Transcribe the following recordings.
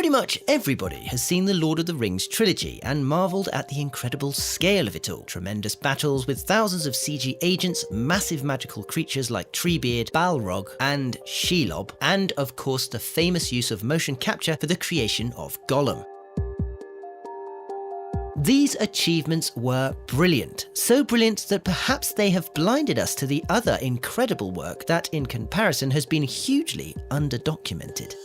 Pretty much everybody has seen the Lord of the Rings trilogy and marvelled at the incredible scale of it all. Tremendous battles with thousands of CG agents, massive magical creatures like Treebeard, Balrog and Shelob, and of course the famous use of motion capture for the creation of Gollum. These achievements were brilliant, so brilliant that perhaps they have blinded us to the other incredible work that, in comparison, has been hugely underdocumented.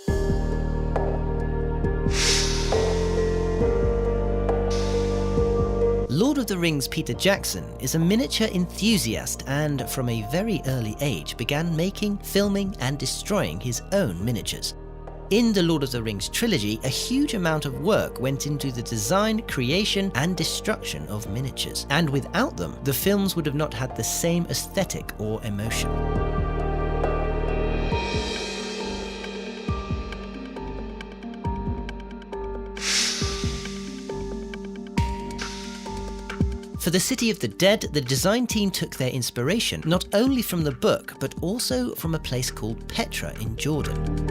Lord of the Rings Peter Jackson is a miniature enthusiast and, from a very early age, began making, filming and destroying his own miniatures. In the Lord of the Rings trilogy, a huge amount of work went into the design, creation and destruction of miniatures, and without them, the films would have not had the same aesthetic or emotion. For the City of the Dead, the design team took their inspiration not only from the book, but also from a place called Petra in Jordan.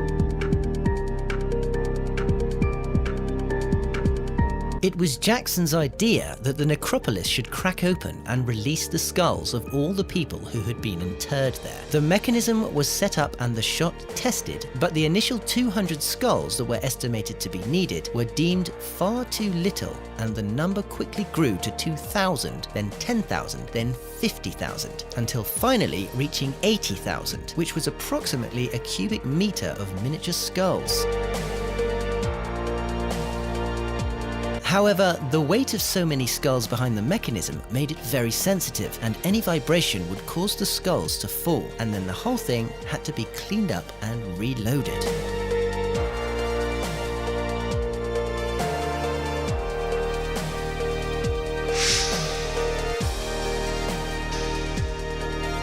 It was Jackson's idea that the necropolis should crack open and release the skulls of all the people who had been interred there. The mechanism was set up and the shot tested, but the initial 200 skulls that were estimated to be needed were deemed far too little, and the number quickly grew to 2,000, then 10,000, then 50,000, until finally reaching 80,000, which was approximately a cubic meter of miniature skulls. However, the weight of so many skulls behind the mechanism made it very sensitive, and any vibration would cause the skulls to fall, and then the whole thing had to be cleaned up and reloaded.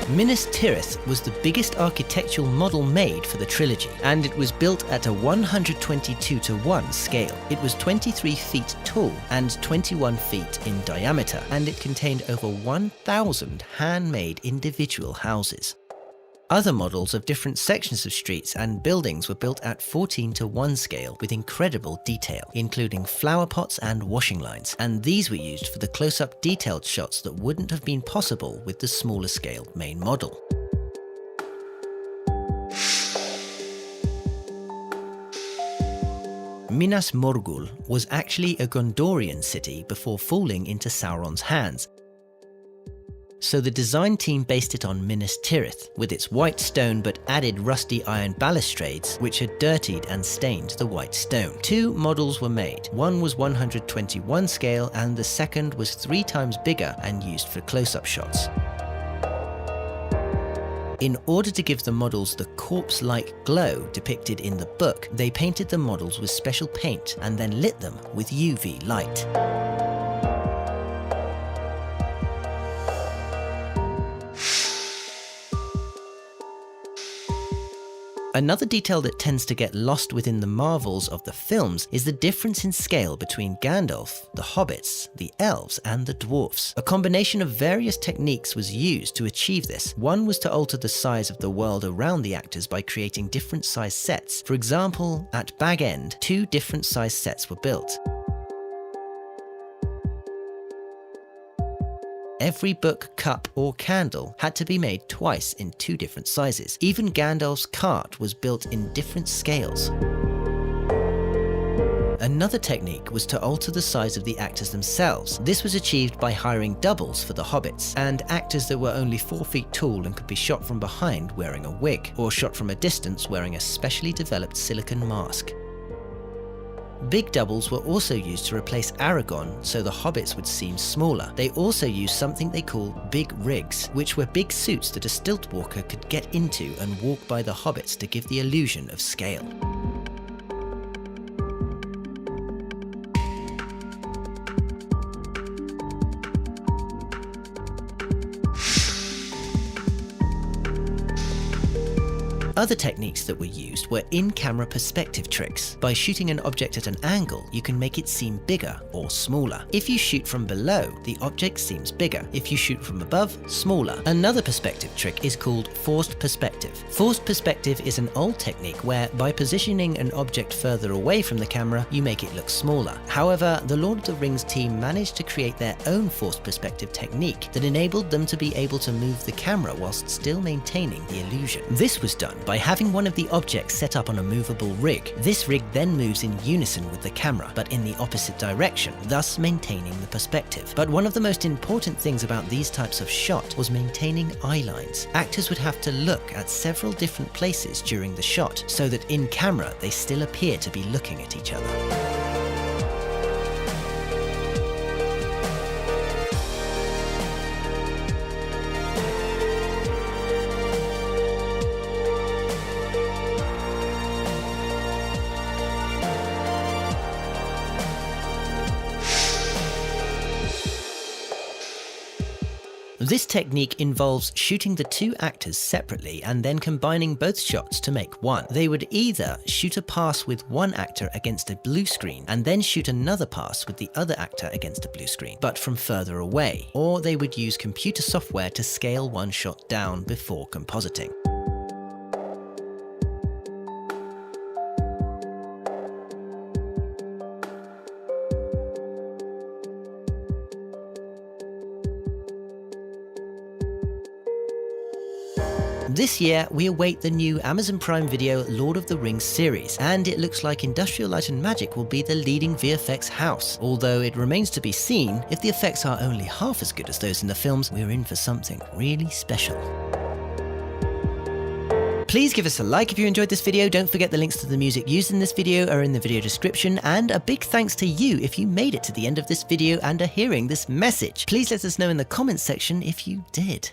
Minas Tirith was the biggest architectural model made for the trilogy, and it was built at a 122:1 scale. It was 23 feet tall and 21 feet in diameter, and it contained over 1,000 handmade individual houses. Other models of different sections of streets and buildings were built at 14:1 scale with incredible detail, including flower pots and washing lines, and these were used for the close-up detailed shots that wouldn't have been possible with the smaller scale main model. Minas Morgul was actually a Gondorian city before falling into Sauron's hands, so the design team based it on Minas Tirith, with its white stone but added rusty iron balustrades which had dirtied and stained the white stone. Two models were made. One was 121 scale and the second was 3 times bigger and used for close-up shots. In order to give the models the corpse-like glow depicted in the book, they painted the models with special paint and then lit them with UV light. Another detail that tends to get lost within the marvels of the films is the difference in scale between Gandalf, the hobbits, the elves and the dwarfs. A combination of various techniques was used to achieve this. One was to alter the size of the world around the actors by creating different size sets. For example, at Bag End, 2 different size sets were built. Every book, cup or candle had to be made twice in 2 different sizes. Even Gandalf's cart was built in different scales. Another technique was to alter the size of the actors themselves. This was achieved by hiring doubles for the hobbits, and actors that were only 4 feet tall and could be shot from behind wearing a wig, or shot from a distance wearing a specially developed silicone mask. Big doubles were also used to replace Aragorn so the hobbits would seem smaller. They also used something they called big rigs, which were big suits that a stilt walker could get into and walk by the hobbits to give the illusion of scale. Other techniques that were used were in-camera perspective tricks. By shooting an object at an angle, you can make it seem bigger or smaller. If you shoot from below, the object seems bigger. If you shoot from above, smaller. Another perspective trick is called forced perspective. Forced perspective is an old technique where, by positioning an object further away from the camera, you make it look smaller. However, the Lord of the Rings team managed to create their own forced perspective technique that enabled them to be able to move the camera whilst still maintaining the illusion. This was done by having one of the objects set up on a movable rig. This rig then moves in unison with the camera, but in the opposite direction, thus maintaining the perspective. But one of the most important things about these types of shot was maintaining eye lines. Actors would have to look at several different places during the shot, so that in camera they still appear to be looking at each other. This technique involves shooting the two actors separately and then combining both shots to make one. They would either shoot a pass with one actor against a blue screen and then shoot another pass with the other actor against a blue screen, but from further away, or they would use computer software to scale one shot down before compositing. This year, we await the new Amazon Prime Video Lord of the Rings series, and it looks like Industrial Light and Magic will be the leading VFX house. Although it remains to be seen, if the effects are only half as good as those in the films, we're in for something really special. Please give us a like if you enjoyed this video. Don't forget the links to the music used in this video are in the video description, and a big thanks to you if you made it to the end of this video and are hearing this message. Please let us know in the comments section if you did.